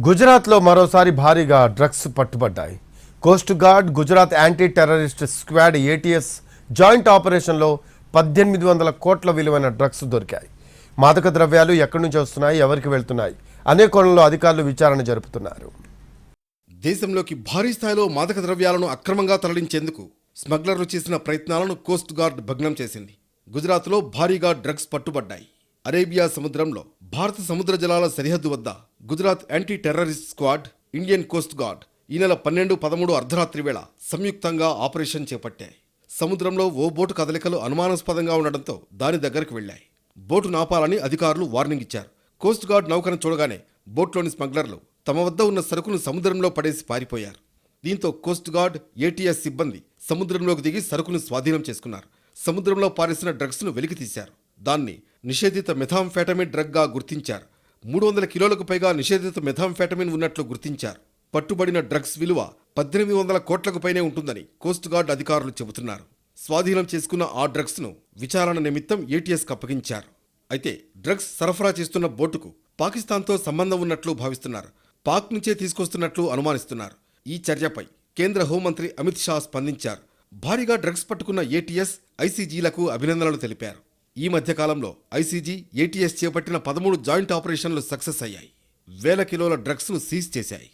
గుజరాత్లో మరోసారి భారీగా డ్రగ్స్ పట్టుబడ్డాయి. Coast guard, Gujarat anti terrorist squad ATS joint ఆపరేషన్లో 1800 కోట్ల విలువైన డ్రగ్స్ దొరికాయి. మాదక ద్రవ్యాలు ఎక్కడి నుంచి వస్తున్నాయి, ఎవరికి వెళ్తున్నాయి అనే కోణంలో అధికారులు విచారణ జరుపుతున్నారు. దేశంలోకి భారీ స్థాయిలో మాదక ద్రవ్యాలను అక్రమంగా తరలించేందుకు స్మగ్లర్లు చేసిన ప్రయత్నాలను కోస్ట్ గార్డ్ భగ్నం చేసింది. గుజరాత్లో భారీగా డ్రగ్స్ పట్టుబడ్డాయి. అరేబియా సముద్రంలో భారత సముద్ర జలాల సరిహద్దు వద్ద Gujarat anti terrorist squad, Indian coast guard ఈ నెల 12-13 అర్ధరాత్రి వేళ సంయుక్తంగా ఆపరేషన్ చేపట్టాయి. సముద్రంలో ఓ బోటు కదలికలు అనుమానాస్పదంగా ఉండడంతో దాని దగ్గరకు వెళ్లాయి. బోటు నాపాలని అధికారులు వార్నింగ్ ఇచ్చారు. కోస్ట్ గార్డ్ నౌకను చూడగానే బోట్లోని స్మగ్లర్లు తమ వద్ద ఉన్న సరుకును సముద్రంలో పడేసి పారిపోయారు. దీంతో కోస్ట్ గార్డ్, ఏటీఎస్ సిబ్బంది సముద్రంలోకి దిగి సరుకును స్వాధీనం చేసుకున్నారు. సముద్రంలో పారేసిన డ్రగ్స్ ను వెలికితీశారు. దాన్ని నిషేధిత మెథాంఫెటమిన్ డ్రగ్ గా గుర్తించారు. 300 కిలోలకు పైగా నిషేధిత మెథాంఫెటమిన్ ఉన్నట్లు గుర్తించారు. పట్టుబడిన డ్రగ్స్ విలువ 1800 కోట్లకు పైనే ఉంటుందని కోస్ట్ గార్డ్ అధికారులు చెబుతున్నారు. స్వాధీనం చేసుకున్న ఆ డ్రగ్స్ ను విచారణ నిమిత్తం ఏటీఎస్కు అప్పగించారు. అయితే డ్రగ్స్ సరఫరా చేస్తున్న బోటుకు పాకిస్తాన్తో సంబంధం ఉన్నట్లు భావిస్తున్నారు. పాక్ నుంచే తీసుకొస్తున్నట్లు అనుమానిస్తున్నారు. ఈ చర్యపై కేంద్ర హోంమంత్రి అమిత్ షా స్పందించారు. భారీగా డ్రగ్స్ పట్టుకున్న ఏటీఎస్, ఐసీజీలకు అభినందనలు తెలిపారు. ఈ మధ్యకాలంలో ఐసీజీ, ఏటీఎస్ చేపట్టిన 13 జాయింట్ ఆపరేషన్లు సక్సెస్ అయ్యాయి. వేల కిలోల డ్రగ్స్ ను సీజ్ చేశాయి.